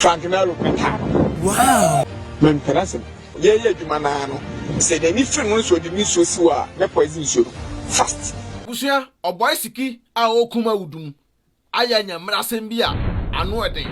Frank Naro. Wow. Men person. Yeah, Jumanano. Said any friend was with me so sewer, no poison show. Fast. Busia, Oboy Siki, our Okuma Udum. Ayanya Mrasembia, Anwade.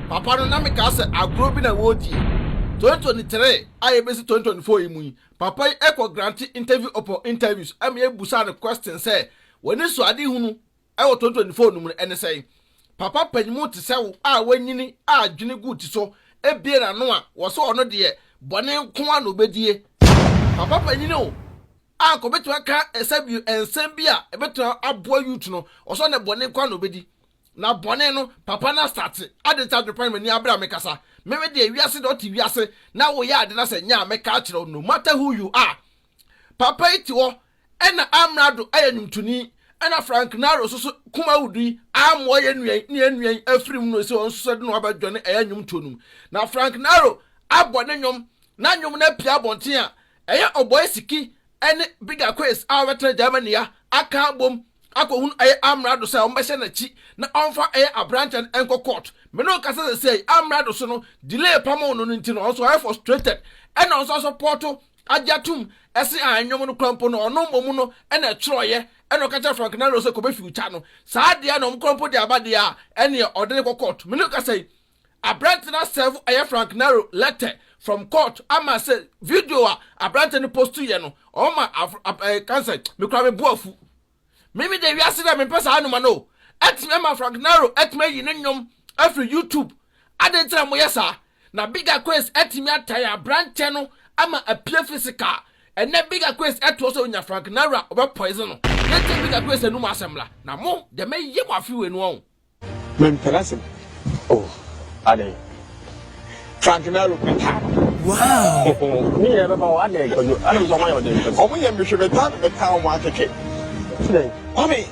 Papa no Namika said, I grew up in a wood 2023, I basic 2024 imu. Papa echo granted interview upon interviews. I may busan question say, when you saw Adi Hunu, I was 2024 numer and say, Papa penny to sell, when yini, Jimmy good so, a beer and noa was so honored dear, Bonnet Kwan obedie. Papa penny no. I come to a car and Sembia, a better boy you to know, or son of Bonnet Kwan obedi. Now Boneno, Papa na started. I did the prime near Abramekasa. Maybe they viase or tiviase. Now we are the say, yeah, make catch no matter who you are. Papa iti wo, and Amrado Ayanum to ni, and a Frank Naro so kuma udi, am way and every no so certain about Johnny Ayanum tunum. Now Frank Naro, Abonenum, Nanyum Nepia Bontia, Aya Oboy Siki, and big Akwess, our Germany, Aka boom. Ako hun amrado say ombese na chi na onfa a branch and enko court me no kasa say amrado so no delay pamo no nti no also I frustrated and also support ajatum ese anwom no krampo no ono momu no e na troye e no kacha Frank Naro say ko be future no saa de na krampo de abade a ene odene ko court me no kasa a branch na serve Frank Naro letter from court ama say video a branch ni post to ye no o ma cancel me kra me boafu. Mimi de wiase da me pesa anuma no. Etime ma Frank Naro etime yi nyom afri YouTube. Adentra mo yesa na Big Akwess etime ataya branch no ama appear physical. And then Big Akwess eto so nya Frank Naro oba poison no. Yete Big Akwess enu ma asemla. Na mo de me ye kwa fi we no on. Men person. Oh, ade. Frank Naro. Wow. Me e ba wa ade ko yo. Anu so ma yo de. Omo ye me hwe beta o ma keke. Today. Mommy,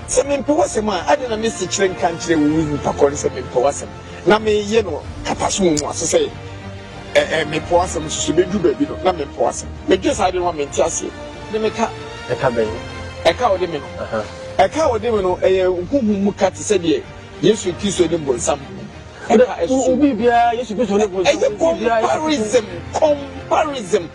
some impossible. I didn't miss the train country with Pacon, some impossible. Now, me, you know, Capasum was to say, me possum should be do baby, not me possum. But just I don't want me to ask you. They make a cabin, a cow demon, a cow demon, whom cut said, yes, we kiss with them some. Yes, comparison.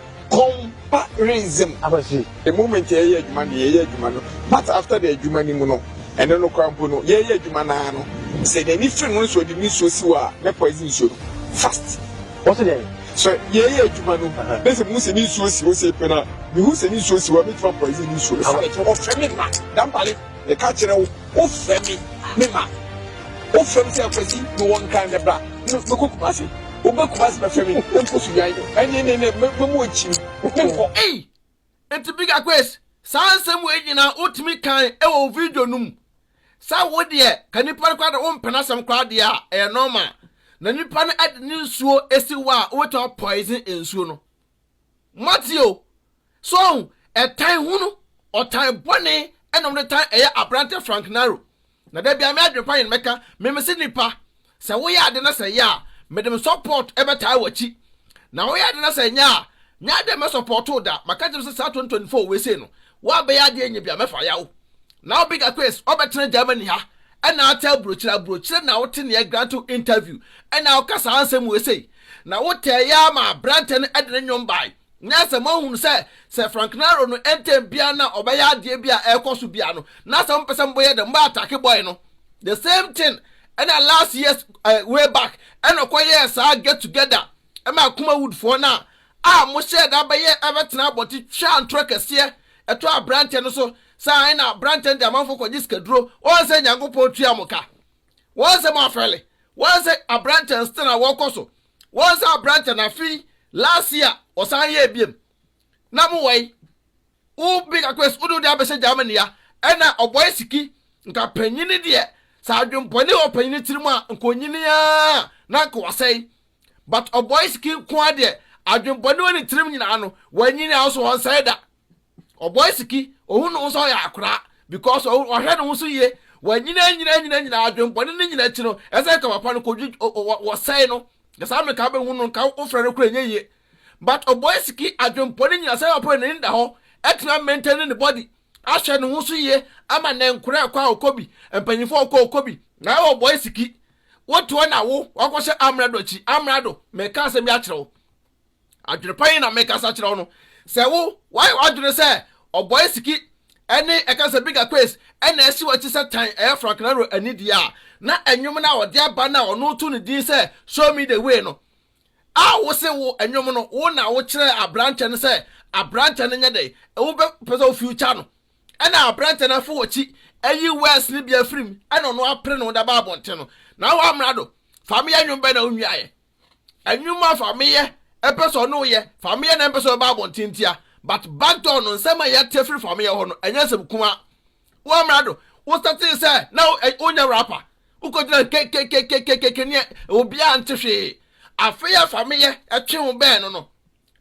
The moment ye Jumano, but after the Jumani Muno, and then no crampono, ye Jumanano, say the different ones were the miss Sua, the poison show. Fast. What's the name? So, ye Jumano, there's a Musini Susi was a penna, the Husini Susi were made from poison issues. Of Femima, Dampali, the catcher of Femi, Mima. Of Femma, no one kind of black, no cook massy. Hey, it's a Big Akwess. Some way in our ultimate kind of video num. Sa would ye, can you put quite a one penasam crowd ya, a normal. Then you pan at the news so esiwa water poison in suno. Matthew, so a time hunu or time bonny and on the time a brand Frank Naro. Now there be a Adwenepahene maker, Mimesinipa. So we are the say ya. Madam support ever tie wachi. Now we had na say nya dem support da maka dem say 2024 we say no wa be ya de nya bia mefa yawo. Now Big Akwess obetre Germany ha and na tell brochire na wote ne grant interview and na okasa ansem we say na wote ya ma branten edene nyom bai nya se mahun say Frank Naro no entem bia na obeya de bia ekoso bia no na se mpesem boye de mba attack boy no the same thing. And last year's way back, and a years I get together. And my Kuma wood for now. Must share that by year everything about it. Shan truckers here, a 12 branch and so sign up branch and the amount for this draw. Once a young poetry amoka. Once a more fairly. Once a branch and still a walk also. Once a branch and a fee last year or some year beam. Number way. Oh, Big Akwess, Udo Dabasa Germany, and Oboy Siki, got penny dear. Sa Adwenepahene opanyini tirima nkonyini ya na ko wasai but Oboy Siki kwa de Adwenepahene woni tirim nyina no wanyini also on side da Oboy Siki ohun no so ya akura because ohwe no so ye wanyini nyina Adwenepahene nyina chi no ese ka papa no koju wasai no yasa me ka be hu no ka ofre no kura nyeye but Oboy Siki Adwenepahene nyina sai opo ne nda ho etina maintain the body ahwe no so ye ama na nkura kwa okobi empanyifo okobi na Oboy Siki what to na wo wakɔhyɛ amrado akyi amrado meka asɛm bi akyerɛ wo Adwenepahene na meka sa kyerɛ wo no sɛ wo why adwene sɛ Oboy Siki ɛne ɛkasa big Akwess ɛna ɛsi wɔ akyi sɛ tan ɛyɛ Frank Naro anidi a na enwom na ɔde aba na ɔno to ne din sɛ show me the way no a wo se wo enwom no wo na wo kyerɛ abranche no sɛ abranche no nyɛ dɛ wo bɛ pɛsɛ future no ɛna abranche no fo wɔ akyi ayi west ni bia frim ɛna ɔno apre no da ba abɔnte no na wo amrado fami enwom bɛ na onwiaye enwom afami ye epeso no ye fami ye na epeso ba abɔnte ntia but back door no nsema ye tefri fami ye ho no enya sɛ kuma wo amrado wo start say na onya rapper ukodina ke ne obi antehwe afeya fami ye etwe ho bɛn no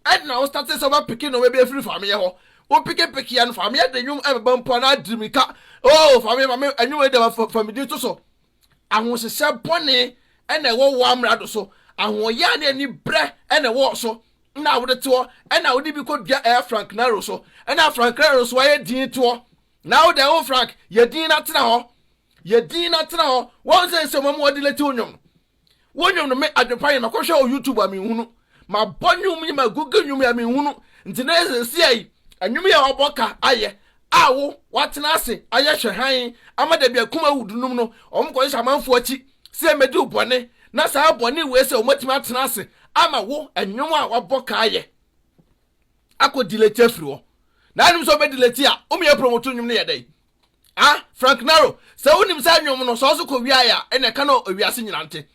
ɛna wo start say ba pikin no we be free fami ye ho wo pikin ya no fami ye de nwum ebeba mpo na adrimika oh fami enwum de fami di to so ahohyehyɛ bɔne ɛna ɛwɔ wo amrado so ahoya ne ani brɛ ɛna ɛwɔ so na wo de to ɛna wo de bi kodua Frank Naro so ɛna Frank Naro so ayɛ din to na wo de wo Frank ye din na tena hɔ wɔn sɛ mo mo de leti onwom no me Adwenepahene makɔhwɛ o YouTube a me hunu ma bɔnwum ni ma Google nwum ya me hunu nti na ɛsɛ ai anwum ya ɔbɔka ayɛ awo watena ase ayɛ hwɛhan amada bi akuma wudunum no ɔmkɔ hyɛ amanfo akyi sɛ medi ubɔne na saa bɔne we sɛ ɔmatima atena ase ama wo anwum a wabɔka ayɛ akɔ dileti afiri hɔ na anim sɛ ɔbɛ dileti a ɔmyɛ promote nwum no yɛ dɛ Frank Naro sɛ wonim sɛ nwum no sɛ ɔso kɔ wiaeɛ a ɛna ɛka no awiase nyinante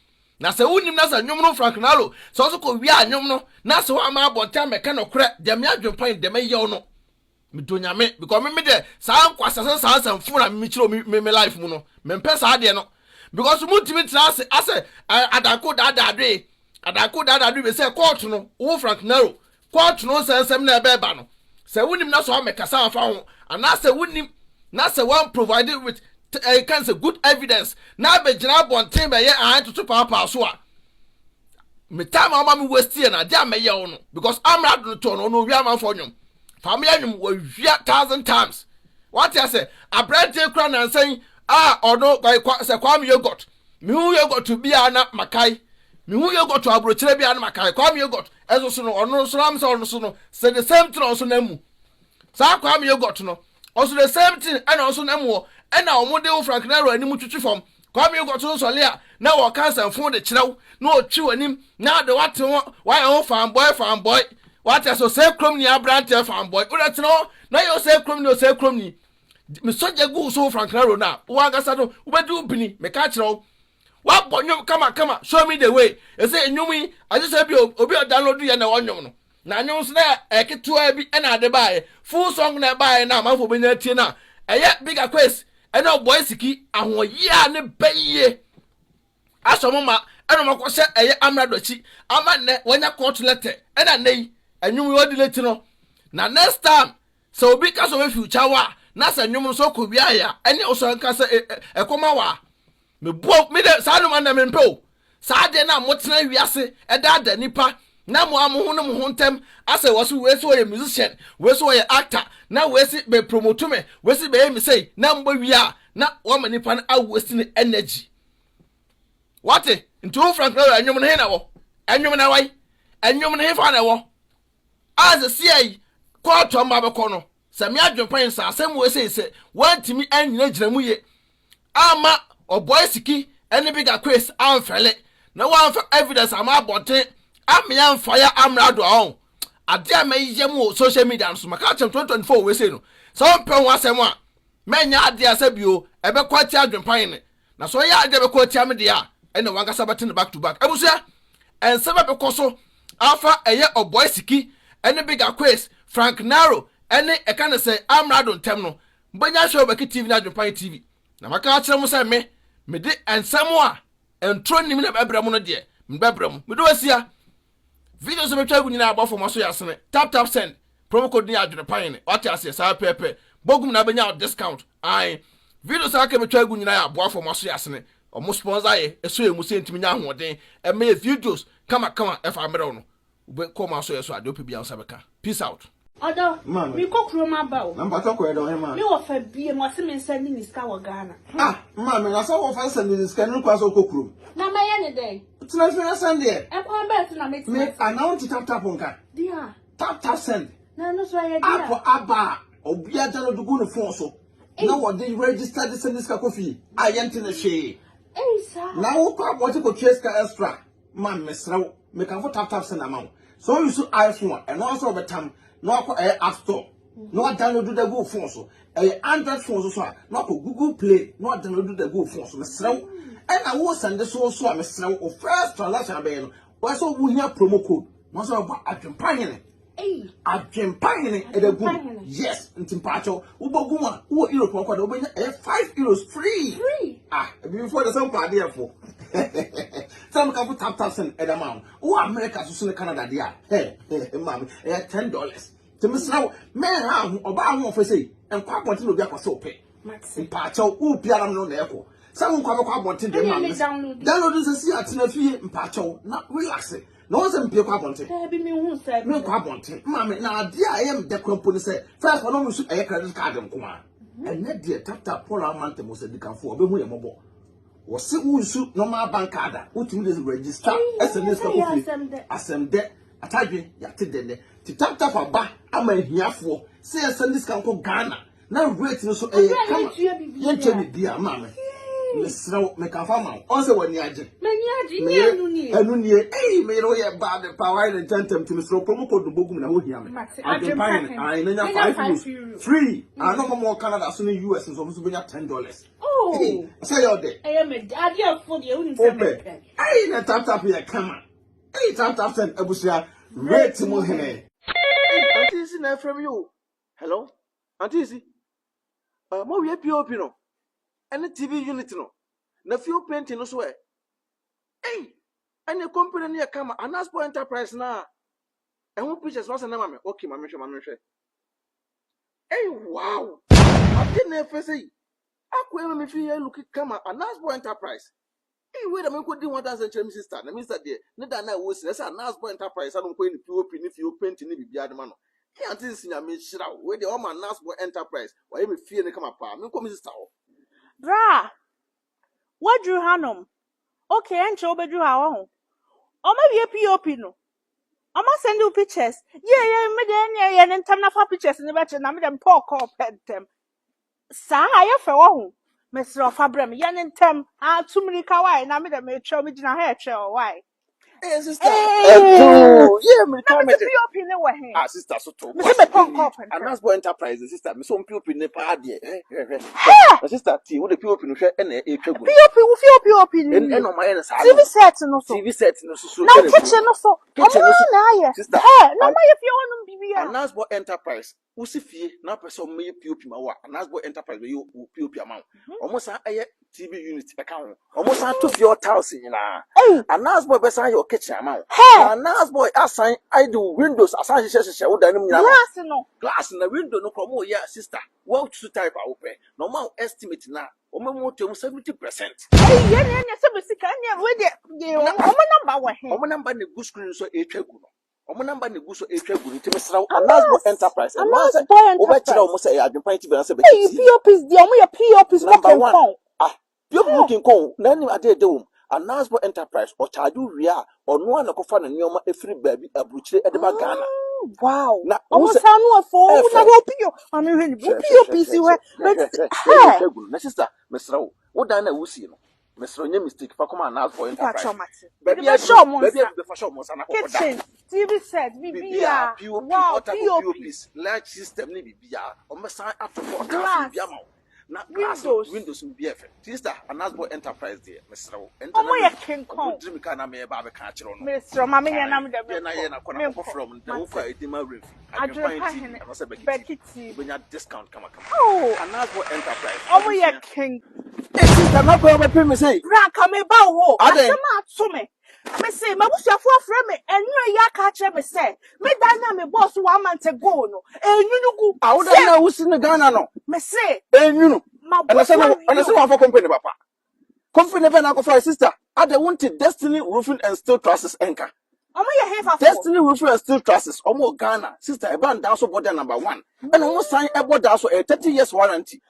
na sɛ wonim na sɛ nwum no Frank Naro sɛ ɔso kɔ wiaeɛ nwum no na sɛ woama abɔnte amɛka no korɛ deɛ me Adwenepahene deɛ mɛyɛ no me donyame because me de saa nkwasasa saa samfo na me kyerɛ me life mu no me mpɛ saa de no because mu ntimi tena ase adako dadadwe be say court no wo Frank Naro court no sensem na ɛbɛba no sɛ wonim na so amekasa afa ho ana sɛ wonim na sɛ one provided with can say good evidence na be gyina bonten be ye an toto papa so a me time ama me waste na dia me ye wo no because amrado no to no wi amanfo nwom family nwum wa wia 1000 times what you say abrante kra na nsan ono say kwam yogurt me hu yogurt to bia na makai me hu yogurt to abrochire bia na makai kwam yogurt ezo so no ono so am so ono so no say the same thing also na mu sa kwam yogurt no also the same thing and also na mu and na omo de wo Frank Naro anim twitwi fam kwam yogurt so so le a na wo cancer fon de kyerɛw na o twi wanim na de wate ho why ho fan boy what as say krom ni abrante fan boy wo de no na yo say krom ni me soja go so Frank Naro na wo agasa no wo be du bini me ka kyerɛw wa bonyo kama show me the way e say enwum yi ase say bi obi download ye na wonwom no na nyum so na eketua bi na ade baaye full song na baaye na amafo benya tie na eye big Akwess and Oboy Siki ahoyia ne baye asomoma eno makose eye amrado chi ama ne wanya court letter na nei enwum yi odi leti no na next time so obi ka so we future wa na sa nwum so ko bia ya ene oso nka se ekoma wa me bo me de sa no man na me mpo sa de na motena wiase da nipa na mo amu no mo hontem ase wo so we so ye musician we so ye actor na we si be promote me we si be me say na mbo wia na wo ma nipa na awesti energy what into Frank Naro enwum no he na wo enwum na wai enwum no he fa na wo as a CI court on babako no se me Adwenepahene sa asem we say wantimi anyina gyina mu ye ama Oboy Siki ene big Akwess amfele na wan fa evidence ama abote amia fire amrado on ade amaye mu social media so maka chem 2024 we say no so pe ho asem a menya ade asabio ebe kwati Adwenepahene na so ya ade be kwati am de a ene wan kasa bete back to back ebusia enseba be koso afa eye Oboy Siki ene big Akwess Frank Naro ene e kan say amrado ntem no mbanya show be TV na Adwenepahene TV na maka kire mu say me de ensemo a entro nim na bebra mu no de me bebra mu me do asia video so betwa gunyina abofo mo so yasene tap send promo code ni Adwenepahene what asia sa pepe bogum na benya discount ai video so aka betwa gunyina abofo mo so yasene o mo sponsor ye eso emu sentimi nya hoden e me videos kama e fa mero no ube ko ma so yeso ade opi bia so beka peace out. Odo, me cook room about. I'm talking about him. You offer be a Mossim sending this cow Ghana. Ah, mammy, I saw of us and this can cross or cook room. Now, my any day. It's not for a Sunday. I'm going back to make me. I know to tap on car. Dear. Tap send. No, no, so I Apple Abba or Biagano to go to Fonso. No one they register this and this coffee. I enter the shade. Hey, sir. Now, what you could chase extra. Man, Miss Row, make a tap send amount. So you should iPhone and also the time. No app store. No download the Google phone so. Android phone so. No Google Play. No download the Google phone so. Mister, and I was send this also. Mister, or first transaction be. Also we hear promo code. Once about Adwenepahene. Adwenepahene e the good. Yes, in Pacho. Uboguma. Who Europe kwa do be €5 free. Free. Ah, before the some party for. Some can put tap send at amount. Who America to Canada there. Hey, ma'am, $10. To Miss Now, man, how about for say, and quite wanting to be a so pay. In Pacho, who Piano no echo. Some quite wanting to download. Download is a sea at a fee in Pacho, not relaxing. No one's Pio wanting. No wanting. Mammy, now, dear, I am the company say, first one almost a credit card and come. And that dear tap Paul Amante was a decam for a mobile. Was it who shoot normal bank card, which means register SMS coffee. As I'm there, I tell you, Yatid, to tap a bar, I'm a here for, say a Sunday can call Ghana. Now, wait, so a come, you dear mamma. Miss Row, make a farmer, also when you are. And hey, made all your bad power and gentlemen to Miss Row, promo code the book and hold him. I know €5 free. I know more Canada, soon US is almost $10. Oh, say your day. I am a daddy for the only open. I ain't a tap here, come on. Hey, tap send Abusia, red to Mohene. Auntie is in from you. Hello, Auntie is more we POP no. And the TV unit no. Na few painting no swear. Hey, and your company near come and ask for enterprise now. And who pictures was a name? Okay, my mission. Hey, wow. I didn't ever say. Akwem me feel look come and ask for enterprise. Hey, wait a minute, could do 1,000 sister. The minister there. No, that I was let's ask for enterprise. I don't go in POP if you paint in the other man. Can't see your make shit out. Where the woman ask for enterprise. Why you feel they come apart? Me come sister. Bra, what drew Hanum? Okay, and show bedroom our own. Or maybe a POP no. I must send you pictures. Yeah, and time for pictures in the batch and I'm them poor cop at them. Sa, I have a Mr. Fabrem, yan and tem, too many kawaii, and I'm them show me in a hair chair. Why? Hey, sister. Yeah, me come to POP in the way. Ah, sister, so to Mr. Pop and that's for enterprise, sister. Me some POP in the party. Sister, T, what the POP in the and a POP and on my TV set no so. TV set no so. Now kitchen no so. Kitchen no so. Sister, no my if you want to be and that's for enterprise. Usi fie na person me POP ma wa and that's for enterprise we you POP amount. Almost a TV unit account. Almost to your house na. And that's for besan your kitchen amount. And that's boy assign I do windows assign she wo danim nyina. Glass na window no promo ya sister. What to type open. Normal estimate na. Omo to 70%. Yeah, so we see can we dey number wa he. Omo number ne good screen so etwagu no. Omo number ne good so etwagu ni temesra Anasbo enterprise. Obechira omo say Adwenepahene TV na say be. POPs dey omo ya POPs number 1. POP looking kon na ni ade de wo. Anasbo enterprise or charge wia ono na kofa na nyoma efiri baabi abuchire edeba Ghana. Wow. Na almost anu afo na go pio. Ami hwe POP si we. Na sister, Mr. Wo dan na wusi no. Mr. Nye mistake fa come and ask for enterprise. Baby be show mo sana ko da. Kitchen, TV set, bibia. Wow, POPs, large system ni bibia. O me san atofo ka bibia ma. Na Windows bɛɛf. Sister, Anasbo enterprise there, Mr. Omo ye King Kong. Dream ka na me ba be ka kire no. Mr. Mama ye na me de. Ye na kona ko from the wo kwa edima ref. Adwenepahene. I say Bekiti. Benya discount kama. Oh, Anasbo enterprise. Omo ye King. Sister, na ko be pay me say. Bra ka me ba wo. Asema ato me. Me say, my busuafo afre me enyo ya ka kire me say. Me dan na me boss 1 month ago no. Enyunu gu. Awuda na wusi ne Ghana no. Me say, enyunu. And I said one for company papa. Company never na ko for sister. I dey want Destiny Roofing and Steel Trusses anchor. Omo ye hefa. Destiny Roofing and Steel Trusses. Omo Ghana. Sister, a band also border number 1. And almost sign a border also a 30 years warranty.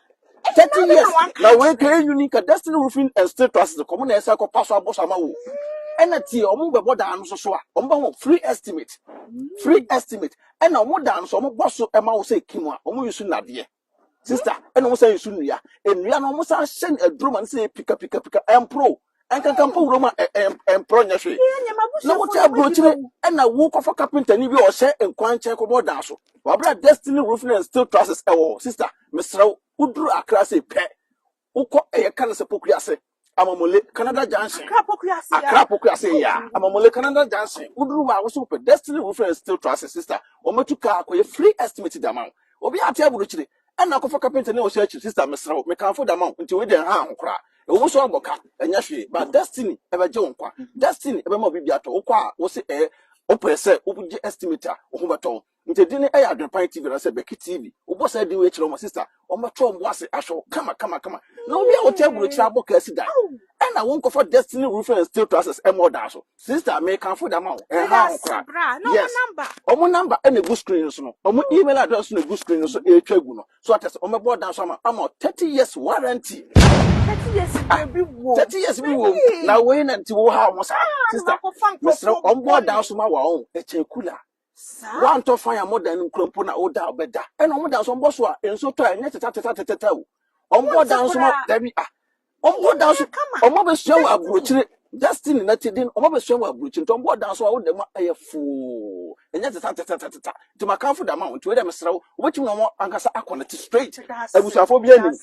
30 years. Now we can unique Destiny Roofing and Steel Trusses. The common essay ko pass boss amawo. And a tea omo be border and so free estimate. Free estimate. And omo dan so omo boss ema say kimwa. Omo yusu nadie. Sister, and almost say yusu nia. And we are almost send a drum and say pika and pro. And can come for Roma and pro nyashwe. No what I brought you and I walk off a carpenter ni bi or say and kwan check about daso. Wabra Destiny Roofing and Steel Trusses sister, Mr. Udru Akrase pe. Uko Ayɛkɛsɛ pokriase. Amamole Canada Junction. Accra pokriase ya. Amamole Canada Junction. Udru wa wo pe Destiny Roofing and Steel Trusses sister. Ometuka akoye free estimate amount. Obi ati aburuchire. And I for carpenter ni o say sister Mr. Me kan for the amount until we den ha nkra. Ewo so aboka enya hwe but Destiny ebe je wonkwa Destiny ebe ma bibia to wokwa wo se opese obuje estimator wo ho beto ntedi ne Adwenepahene TV na se Beki TV wo bo say di we kire mo sister o meto mo ase ahwe kama na obi a wo table kire aboka asida na wonko for Destiny Roofing and Steel Trusses da so sister me kan for da ma ha nkra yes omo number e na go screen so no omo email address na go screen so e twa gu no so atese o mebo dan so ama 30 years warranty 30 years be wo 30 years be wo na we na nti wo ha mo sa sister Mr. Ombo down so ma wa on e chekula one to fire more than krompo na oda obeda e no mo down so mbo so a enso to enye teta wo ombo down so ma da bi ombo down so ombo be so wa abrochire Destiny na tidin ombo be so wa abrochire to ombo down so wo dem ayefo enye teta to makanfo da ma nti we dem srew wetim no ankasa akonnect straight abusafo bi ani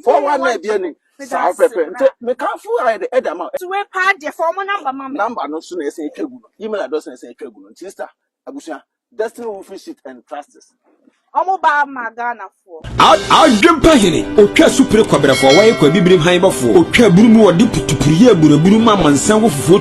for one na bi ani sa pepe nti mekanfo aye de edama to we pa de for mo number no so na ese etwagu no email address na ese etwagu no nti sister abusia Destiny Roofing Sheet and Trusses omo ba magana for Adwenepahene otwa supre kwabrafo wa ye kwa bibrim han bafo otwa burumu wode putupuriye buruburu ma mansan wo fufuo